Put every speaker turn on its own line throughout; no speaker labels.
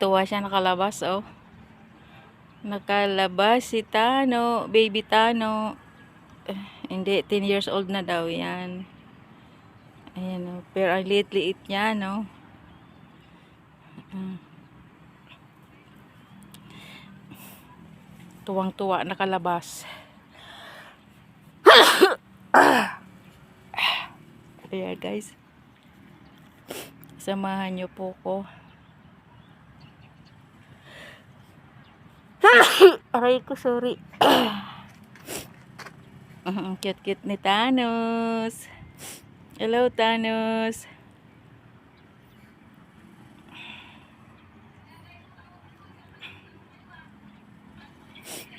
Tuwang-tuwa siya nakalabas, oh. Nakalabas si Tano, baby Tano. Hindi, 10 years old na daw yan. Ayan, oh. Pero ang liit-liit niya, no. Tuwang-tuwa nakalabas. Ayan, guys. Samahan niyo po ko. Aray ko, sorry. Cute-cute ni Thanos. Hello, Thanos.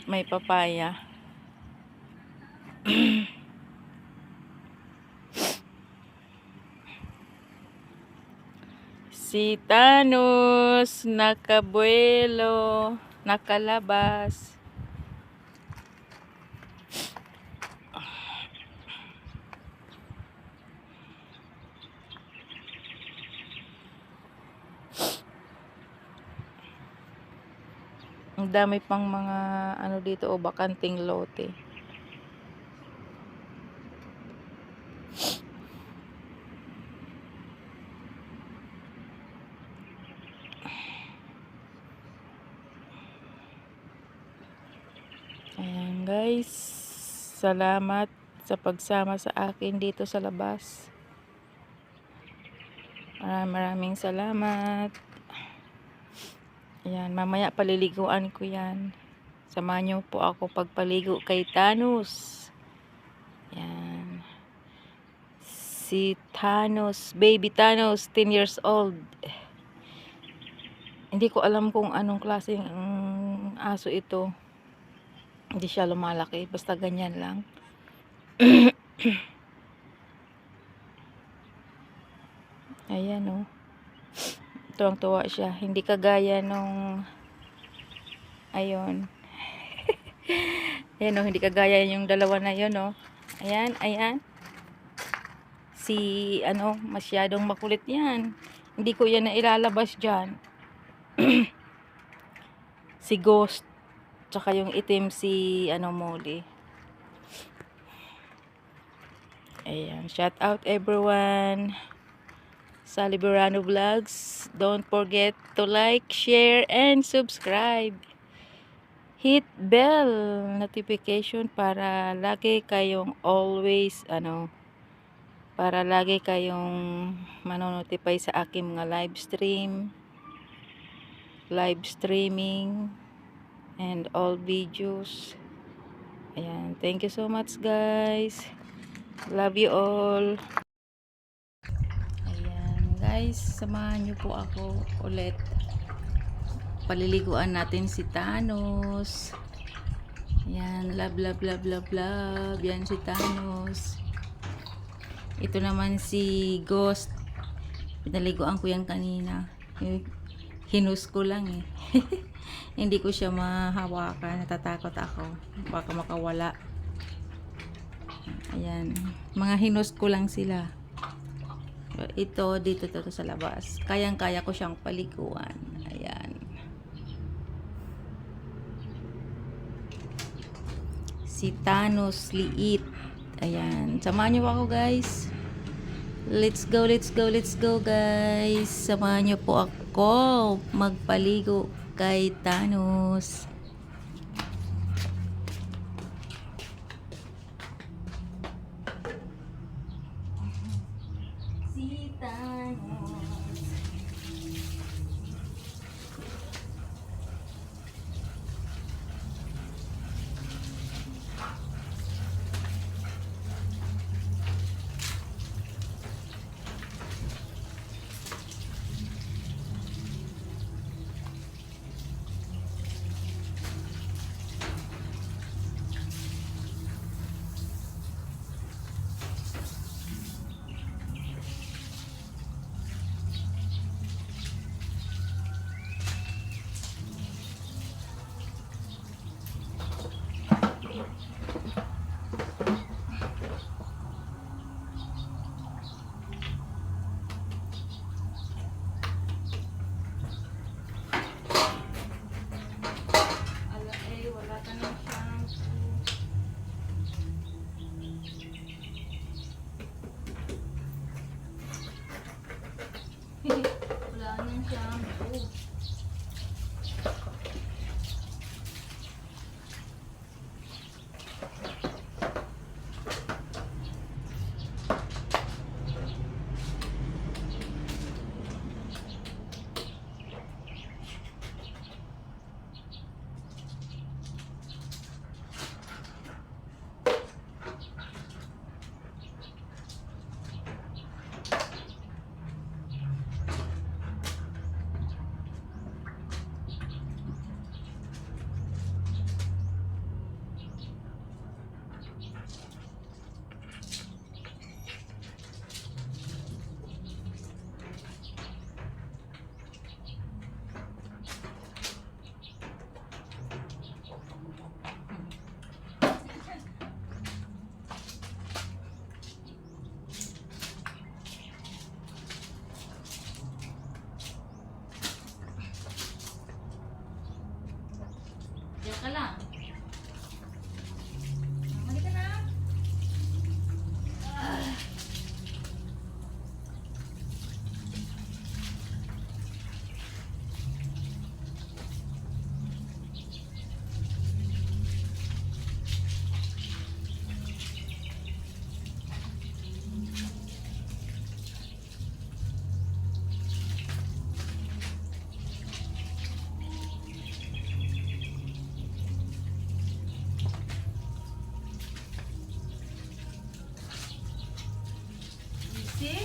May papaya. Si Thanos nakabuelo, nakalabas. Ang dami pang mga ano dito, o bakanting lote. Ayan, guys. Salamat sa pagsama sa akin dito sa labas. Maraming salamat. Ayan, mamaya paliliguan ko yan. Samahan niyo po ako pagpaligo kay Thanos. Ayan. Si Thanos, baby Thanos, 10 years old. Hindi ko alam kung anong klaseng aso ito. Hindi siya lumalaki, basta ganyan lang. Ayan, oh. Tuwang-tuwa siya. Hindi kagaya nung ayun. Ayan, oh, hindi kagaya yung dalawa na yun, oh. Ayan, ayan. Si ano, masyadong makulit yan. Hindi ko yan na ilalabas dyan. Si Ghost. Tsaka yung itim si ano, Molly. Ayan, shout out everyone. Sally Burano Vlogs. Don't forget to like, share, and subscribe. Hit bell notification para lagi kayong always para lagi kayong manonotify sa aking mga live streaming, and all videos. Ayan, thank you so much, guys. Love you all. Guys, samahan niyo po ako ulit. Paliliguan natin si Thanos. Yan, love, love, love, love, love. Yan si Thanos. Ito naman si Ghost. Pinaliguan ko yan kanina. Hinus ko lang eh. Hindi ko siya mahawakan. Natatakot ako. Baka makawala. Ayan. Mga hinus ko lang sila. Ito, dito to sa labas. Kayang-kaya ko siyang paliguan. Ayan. Si Thanos liit. Ayan. Samahan niyo ako, guys. Let's go, let's go, let's go, guys. Samahan niyo po ako magpaligo kay Thanos. see?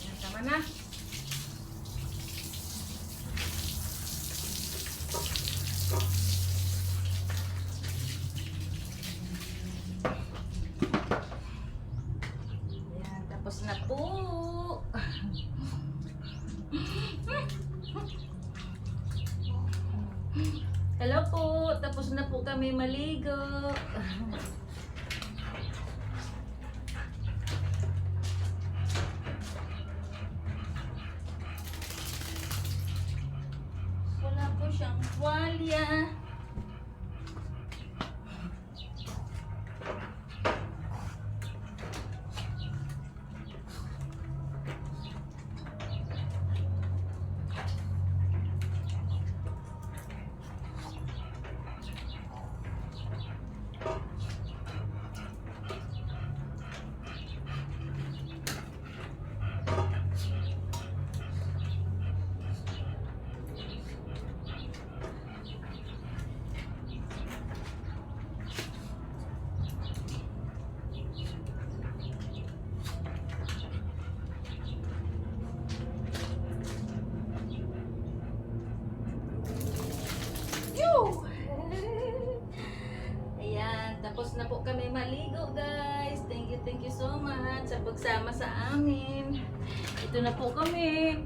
Ayan, tama na. Ayan, tapos na po. Hello po, tapos na po kami maligo. Wala po siyang tuwalya. Ayan, tapos na po kami maligo, guys. Thank you so much sa pagsama sa amin. Ito na po kami.